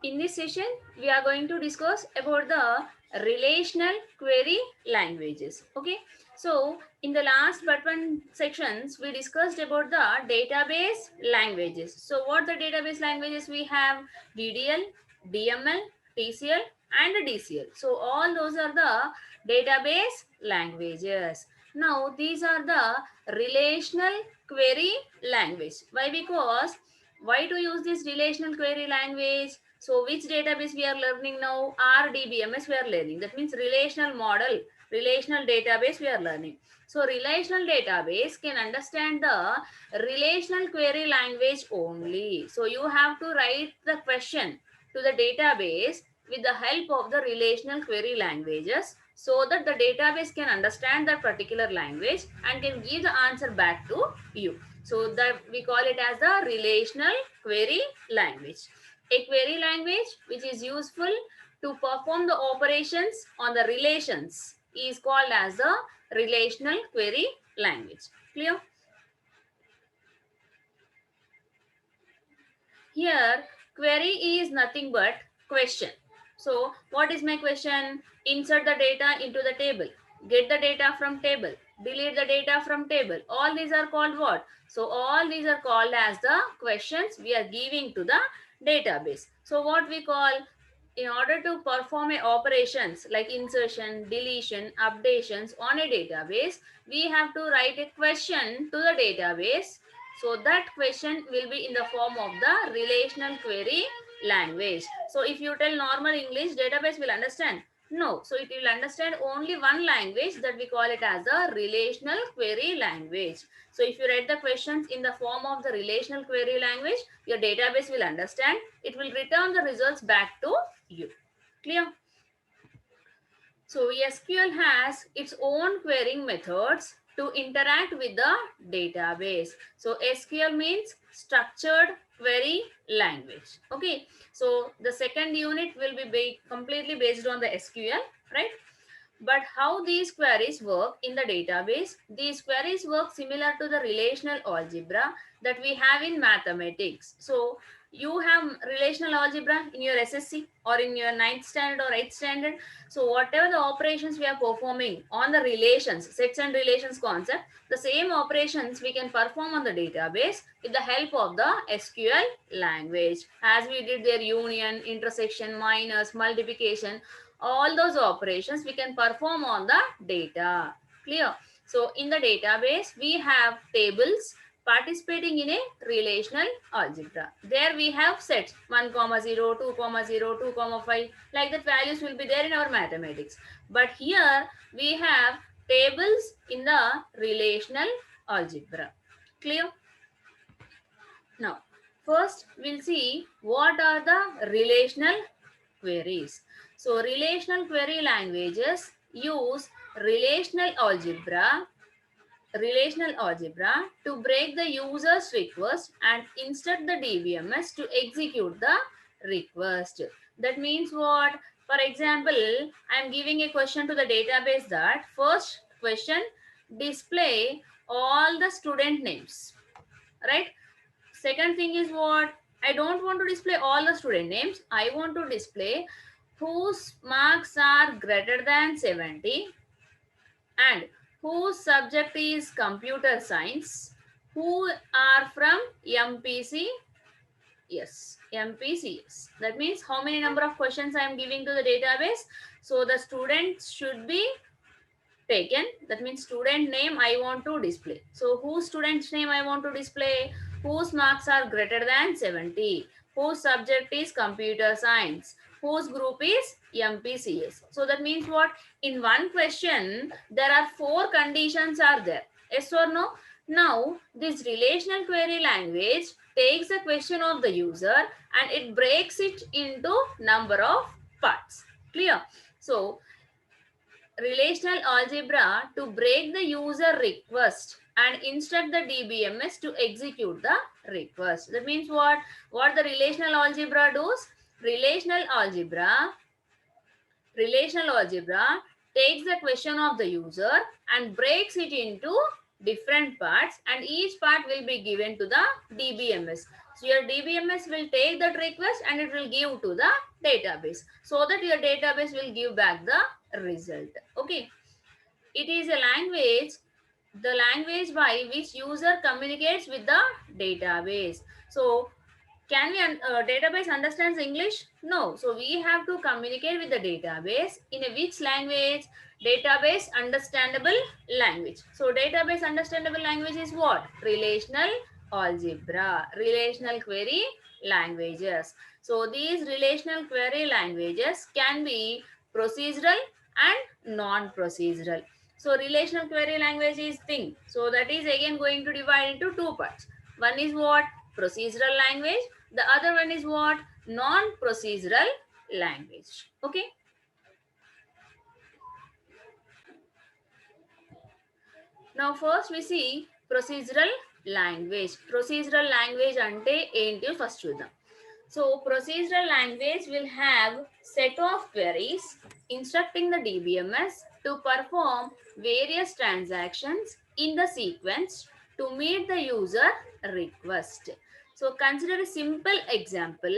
In this session, we are going to discuss about the relational query languages. Okay, so in the last but one sections, we discussed about the database languages. So, what the database languages we have? DDL, DML, TCL, and DCL. So, all those are the database languages. Now, these are the relational query language. Why? Because why to use this relational query language? So which database we are learning now? RDBMS we are learning. That means relational model, relational database we are learning. So relational database can understand the relational query language only. So you have to write the question to the database with the help of the relational query languages so that the database can understand that particular language and can give the answer back to you. So that we call it as the relational query language. A query language which is useful to perform the operations on the relations is called as the relational query language. Clear? Here, query is nothing but question. So, what is my question? Insert the data into the table. Get the data from table. Delete the data from table. All these are called what? So, all these are called as the questions we are giving to the database. So, what we call in order to perform a operations like insertion, deletion, updations on a database, we have to write a question to the database. So that question will be in the form of the relational query language. So if you tell normal English, database will understand. No, so it will understand only one language, that we call it as a relational query language. So if you read the questions in the form of the relational query language, your database will understand. It will return the results back to you. Clear? So SQL has its own querying methods to interact with the database. So SQL means structured query language. Okay. So the second unit will be completely based on the SQL, right? But how these queries work in the database? These queries work similar to the relational algebra that we have in mathematics. So you have relational algebra in your SSC or in your 9th standard or 8th standard. So whatever the operations we are performing on the relations, sets and relations concept, the same operations we can perform on the database with the help of the SQL language. As we did their union, intersection, minus, multiplication, all those operations we can perform on the data. Clear? So in the database we have tables participating in a relational algebra. There we have sets 1 comma 0, 2 comma 0, 2 comma 5, like that values will be there in our mathematics. But here we have tables in the relational algebra. Clear? Now first we'll see what are the relational queries. So relational query languages use relational algebra to break the user's request and instruct the DBMS to execute the request. That means what? For example, I am giving a question to the database that first question, display all the student names, right? Second thing is what? I don't want to display all the student names. I want to display whose marks are greater than 70 and whose subject is computer science, who are from MPC. Yes, MPCS. That means how many number of questions I am giving to the database. So the students should be taken. That means student name I want to display. So whose student's name I want to display? Whose marks are greater than 70? Whose subject is computer science? Whose group is MPCS? So that means what? In one question, there are 4 conditions are there. Yes or no? Now, this relational query language takes the question of the user and it breaks it into number of parts. Clear? So, relational algebra to break the user request and instruct the DBMS to execute the request. That means what? What the relational algebra does? Relational algebra, relational algebra takes the question of the user and breaks it into different parts and each part will be given to the DBMS. So your DBMS will take that request and it will give to the database so that your database will give back the result. Okay. It is a language, the language by which user communicates with the database. So can we database understands English? No. So we have to communicate with the database in a which language? Database understandable language. So database understandable language is what? Relational algebra, relational query languages. So these relational query languages can be procedural and non-procedural. So relational query language is thing. So that is again going to divide into two parts. One is what? Procedural language. The other one is what? Non-procedural language. Okay. Now first we see procedural language. Procedural language ante enti first చూద్దాం. So procedural language will have set of queries instructing the DBMS to perform various transactions in the sequence to meet the user request. So consider a simple example.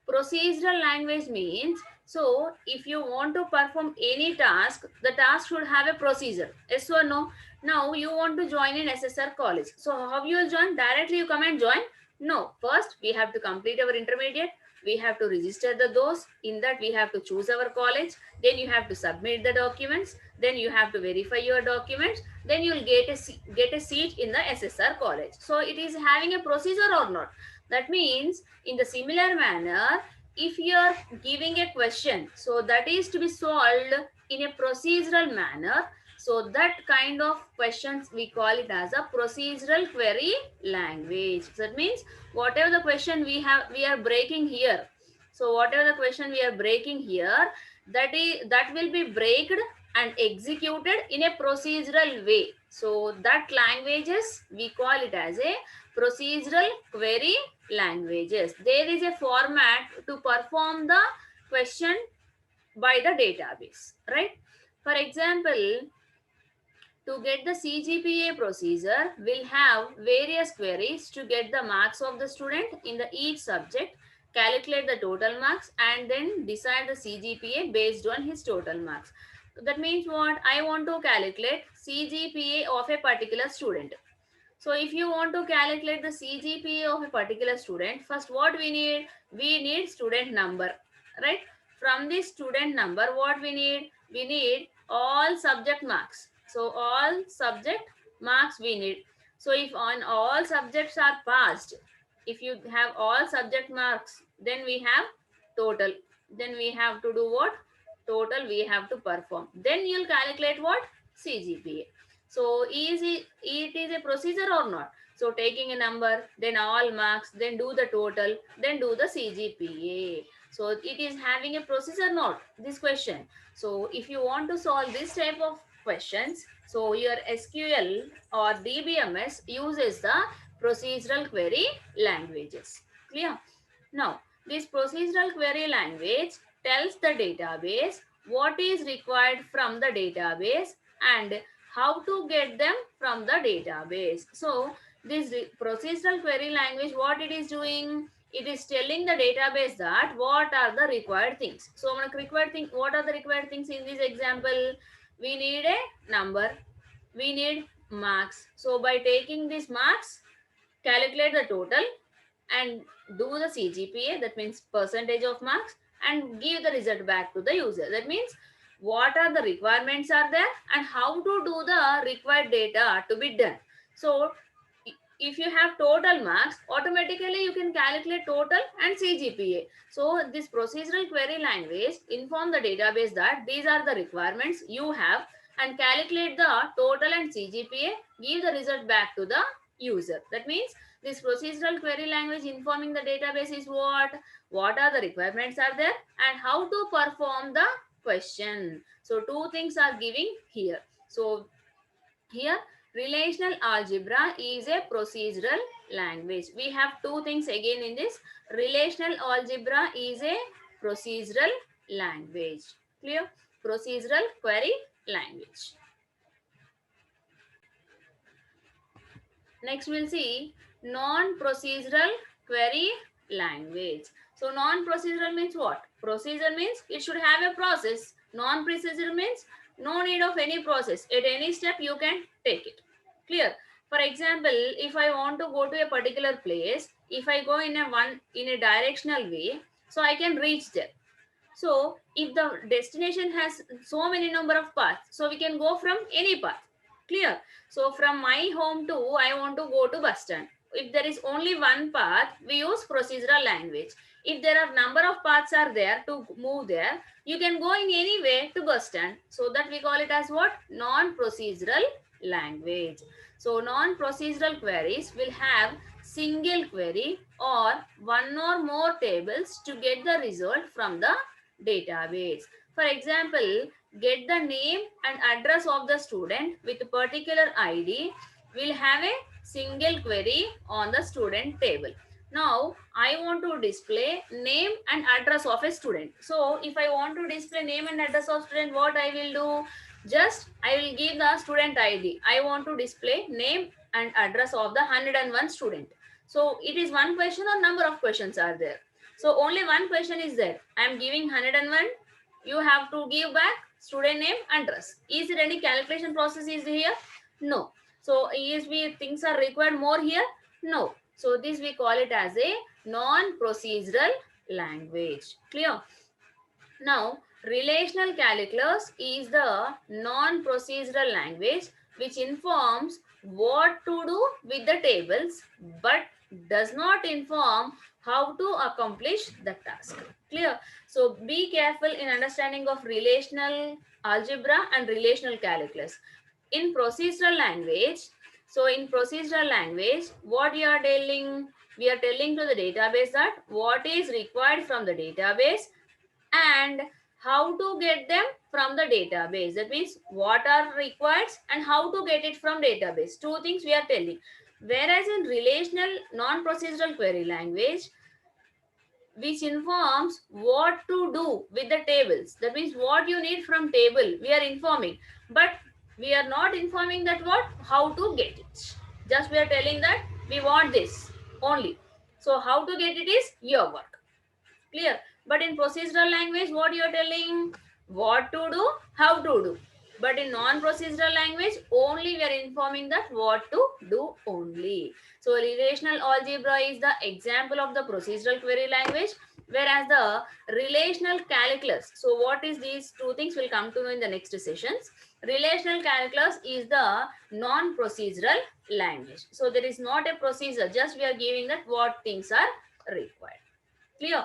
Procedural language means, so if you want to perform any task, the task should have a procedure. Yes or no? Now you want to join in SSR college. So how you will join? Directly you come and join? No. First we have to complete our intermediate. We have to register the those. In that we have to choose our college. Then you have to submit the documents. Then you have to verify your documents. Then you will get a seat in the SSR college. So it is having a procedure or not? That means in the similar manner, if you are giving a question, so that is to be solved in a procedural manner. So that kind of questions we call it as a procedural query language. So that means whatever the question we are breaking here. So whatever the question we are breaking here, that will be breaked and executed in a procedural way. So that languages we call it as a procedural query languages. There is a format to perform the question by the database, right? For example, to get the CGPA procedure, we'll have various queries to get the marks of the student in the each subject, calculate the total marks, and then decide the CGPA based on his total marks. That means what? I want to calculate CGPA of a particular student. So if you want to calculate the CGPA of a particular student, first what we need? We need student number, right? From this student number, what we need? We need all subject marks. So all subject marks we need. So if on all subjects are passed, if you have all subject marks, then we have total. Then we have to do what? Total we have to perform. Then you'll calculate what? CGPA. So it is a procedure or not? So taking a number, then all marks, then do the total, then do the CGPA. So it is having a procedure not this question. So if you want to solve this type of questions, so your SQL or DBMS uses the procedural query languages. Clear? Now, this procedural query language tells the database what is required from the database and how to get them from the database. So this procedural query language, what it is doing? It is telling the database that what are the required things. So what are the required things in this example? We need a number. We need marks. So by taking these marks, calculate the total and do the CGPA, that means percentage of marks, and give the result back to the user. That means what are the requirements are there and how to do the required data to be done. So if you have total marks, automatically you can calculate total and CGPA. So this procedural query language inform the database that these are the requirements you have and calculate the total and CGPA, give the result back to the user. That means this procedural query language informing the database is what are the requirements are there and how to perform the question. So two things are giving here. So here relational algebra is a procedural language. We have two things again in this. Relational algebra is a procedural language. Clear? Procedural query language. Next we'll see non-procedural query language. So non-procedural means what? Procedure means it should have a process. Non-procedural means no need of any process. At any step you can take it. Clear? For example, if I want to go to a particular place, if I go in a directional way, so I can reach there. So if the destination has so many number of paths, so we can go from any path. Clear? So from my home to I want to go to bus stand. If there is only one path, we use procedural language. If there are number of paths are there to move there, you can go in any way to bus stand. So that we call it as what? Non-procedural language. So non-procedural queries will have single query or one or more tables to get the result from the database. For example, get the name and address of the student with a particular ID will have a single query on the student table. Now, I want to display name and address of a student. So, if I want to display name and address of student, what I will do? Just, I will give the student ID. I want to display name and address of the 101 student. So, it is one question or number of questions are there? So only one question is there. I am giving 101. You have to give back student name and address. Is there any calculation process is here? No. So ESB things are required more here? No. So this we call it as a non-procedural language. Clear? Now, relational calculus is the non-procedural language which informs what to do with the tables but does not inform how to accomplish the task. Clear? So, be careful in understanding of relational algebra and relational calculus. In procedural language, what you are telling? We are telling to the database that what is required from the database and how to get them from the database. That means what are required and how to get it from database. Two things we are telling. Whereas in relational non-procedural query language, which informs what to do with the tables. That means what you need from table, we are informing. But we are not informing that what, how to get it. Just we are telling that we want this only. So how to get it is your work. Clear? But in procedural language, what you are telling? What to do, how to do. But in non-procedural language, only we are informing that what to do only. So relational algebra is the example of the procedural query language, whereas the relational calculus. So what is these two things will come to know in the next sessions. Relational calculus is the non-procedural language. So there is not a procedure, just we are giving that what things are required. Clear?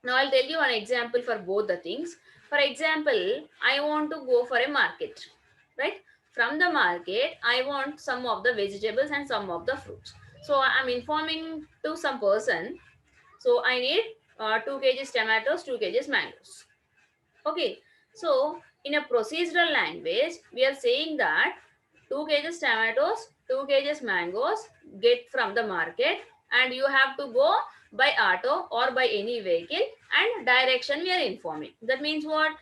Now I'll tell you an example for both the things. For example, I want to go for a market, right? From the market, I want some of the vegetables and some of the fruits. So I'm informing to some person. So I need 2 kgs tomatoes, 2 kgs mangoes. Okay. So in a procedural language, we are saying that 2 kgs tomatoes, 2 kgs mangoes get from the market and you have to go by auto or by any vehicle and direction we are informing. That means what?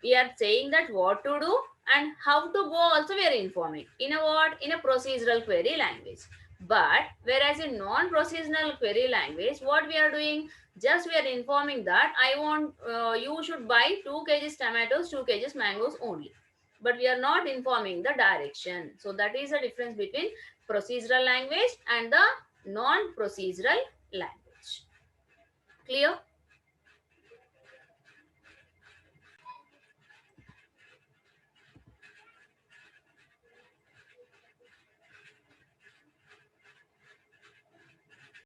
We are saying that what to do and how to go also we are informing. In a what? In a procedural query language. But whereas in non-procedural query language, what we are doing? Just we are informing that I want you should buy 2 kgs tomatoes, 2 kgs mangoes only. But we are not informing the direction. So that is the difference between procedural language and the non-procedural language. Clear?